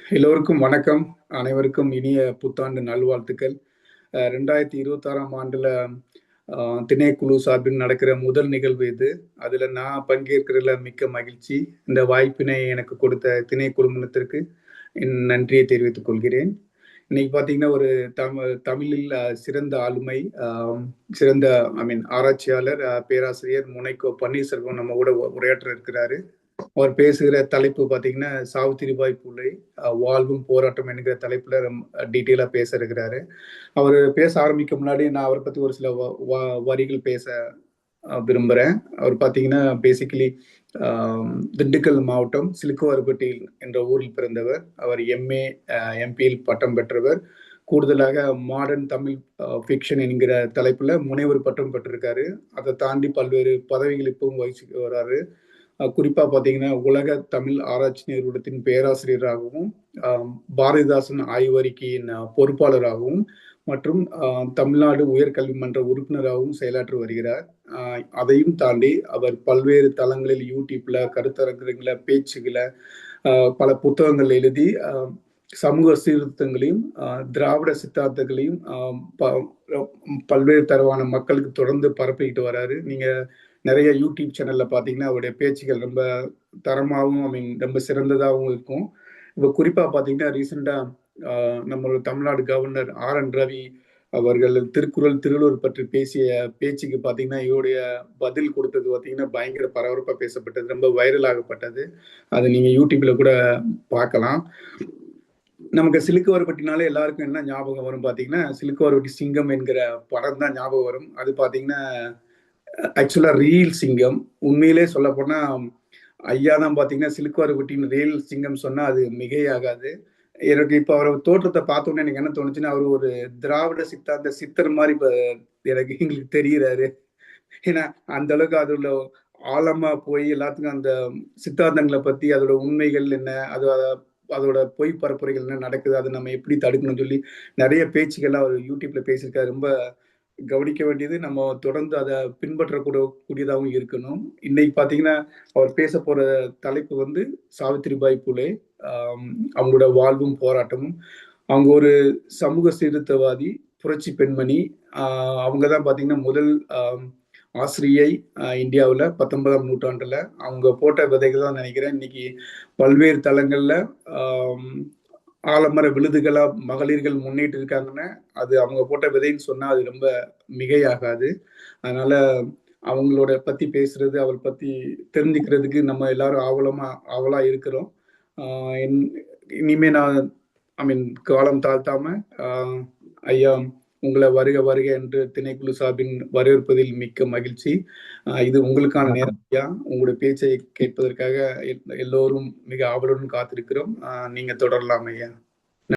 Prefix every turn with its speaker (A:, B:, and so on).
A: எல்லோருக்கும் வணக்கம். அனைவருக்கும் இனிய புத்தாண்டு நல்வாழ்த்துக்கள். 2026ஆம் ஆண்டுல திணைக்குழு சார்பில் நடக்கிற முதல் நிகழ்வு இது. அதுல நான் பங்கேற்கிறதுல மிக்க மகிழ்ச்சி. இந்த வாய்ப்பினை எனக்கு கொடுத்த திணை குழுமத்திற்கு என் நன்றியை தெரிவித்துக் கொள்கிறேன். இன்னைக்கு பார்த்தீங்கன்னா, ஒரு தமிழில் சிறந்த ஆளுமை, சிறந்த ஆராய்ச்சியாளர், பேராசிரியர் முனைக்கோ பன்னீர்செல்வம் நம்ம கூட உரையாற்ற இருக்கிறாரு. அவர் பேசுகிற தலைப்பு பார்த்தீங்கன்னா, சாவித்திரிபாய் பூலே வாழ்வும் போராட்டம் என்கிற தலைப்புல டீட்டெயிலா பேச இருக்கிறாரு. அவரு பேச ஆரம்பிக்க முன்னாடி நான் அவரை பத்தி ஒரு சில வரிகள் பேச விரும்புறேன். அவர் பார்த்தீங்கன்னா, பேசிக்கலி திண்டுக்கல் மாவட்டம் சிலுக்குவார்பட்டி என்ற ஊரில் பிறந்தவர். அவர் எம்ஏ, எம்பிஎல் பட்டம் பெற்றவர். கூடுதலாக மாடர்ன் தமிழ் ஃபிக்ஷன் என்கிற தலைப்புல முனைவர் பட்டம் பெற்றிருக்காரு. அதை தாண்டி பல்வேறு பதவிகள் இப்பவும் வகிச்சு வர்றாரு. குறிப்பா பார்த்தீங்கன்னா, உலக தமிழ் ஆராய்ச்சி நிறுவனத்தின் பேராசிரியராகவும், பாரதிதாசன் ஆய்வறிக்கையின் பொறுப்பாளராகவும் மற்றும் தமிழ்நாடு உயர்கல்வி மன்ற உறுப்பினராகவும் செயலாற்றி வருகிறார். அதையும் தாண்டி அவர் பல்வேறு தளங்களில் யூடியூப்ல கருத்தரங்குகள, பேச்சுகள, பல புத்தகங்கள் எழுதி சமூக சீர்திருத்தங்களையும், திராவிட சித்தாந்தங்களையும் பல்வேறு தரவான மக்களுக்கு தொடர்ந்து பரப்பிக்கிட்டு வராரு. நீங்க நிறைய யூடியூப் சேனல்ல பார்த்தீங்கன்னா, அவருடைய பேச்சுகள் ரொம்ப தரமாகவும், ரொம்ப சிறந்ததாகவும் இருக்கும். இப்போ குறிப்பா பார்த்தீங்கன்னா, ரீசெண்டா நம்மளோட தமிழ்நாடு கவர்னர் ஆர்.என். ரவி அவர்கள் திருக்குறள், திருவள்ளுவர் பற்றி பேசிய பேச்சுக்கு பார்த்தீங்கன்னா, இவருடைய பதில் கொடுத்தது பார்த்தீங்கன்னா, பயங்கர பரபரப்பா பேசப்பட்டது. ரொம்ப வைரல் ஆகப்பட்டது. அது நீங்க யூடியூப்ல கூட பார்க்கலாம். நமக்கு சிலுக்குவார்பட்டினாலே எல்லாருக்கும் என்ன ஞாபகம் வரும் பார்த்தீங்கன்னா, சிலுக்குவார்பட்டி சிங்கம் என்கிற படம் தான் ஞாபகம் வரும். அது பார்த்தீங்கன்னா, ஆக்சுவலா ரியல் சிங்கம். உண்மையிலே சொல்லப்போனா, ஐயா தான் பார்த்தீங்கன்னா, சிலுக்குவார்பட்டியின் ரியல் சிங்கம் சொன்னா அது மிகையாகாது. எனக்கு இப்ப அவர தோற்றத்த பார்த்தோனே எனக்கு என்ன தோணுச்சுன்னா, அவரு ஒரு திராவிட சித்தாந்த சித்தர் மாரி இப்ப எனக்கு எங்களுக்கு தெரியிறாரு. ஏன்னா, அந்த அளவுக்கு அதுல ஆழமா போய் எல்லாத்துக்கும் அந்த சித்தாந்தங்கள பத்தி, அதோட உண்மைகள் என்ன? அதோட பொய் பரப்புரைகள் என்ன நடக்குது? அத நம்ம எப்படி தடுக்கணும்னு சொல்லி, நெறைய பேச்சுக்கள்லாம் அவரு யூடியூப்ல பேசியிருக்காரு. ரொம்ப கவனிக்க வேண்டியது, நம்ம தொடர்ந்து அத கூடியதாகவும் இருக்கணும். இன்னைக்கு பார்த்தீங்கன்னா, அவர் பேசப் போற தலைப்பு வந்து சாவித்திரிபாய் பூலே. அவங்களோட வாழ்வும் போராட்டமும். அவங்க ஒரு சமூக சீர்திருத்தவாதி, புரட்சி பெண்மணி. அவங்க தான் பார்த்தீங்கன்னா, முதல் ஆசிரியை இந்தியாவுல 19ஆம் நூற்றாண்டுல. அவங்க போட்ட விதைகள் தான் நெனைக்கிறேன், இன்னைக்கு பல்வேறு தளங்கள்ல ஆம் ஆலமர விழுதுகளா மகளிர்கள் முன்னேறி இருக்காங்கன்னா, அது அவங்க போட்ட விதைன்னு சொன்னா அது ரொம்ப மிகையாகாது. அதனால அவங்களோட பத்தி பேசுறது, அவள பத்தி தெரிஞ்சுக்கிறதுக்கு நம்ம எல்லாரும் ஆவலா இருக்கிறோம். ஆ இன் இனிமே நான் காலம் தாழ்த்தாம, ஆ ஐயா உங்கள வருக வருக என்று திணைக்குழு சார்பில் வரவேற்பதில் மிக்க மகிழ்ச்சி. இது உங்களுக்கான நேரம் ஐயா. உங்களுடைய பேச்சை கேட்பதற்காக எல்லோரும் மிக ஆவலுடன் காத்திருக்கிறோம். நீங்க தொடரலாம் ஐயா.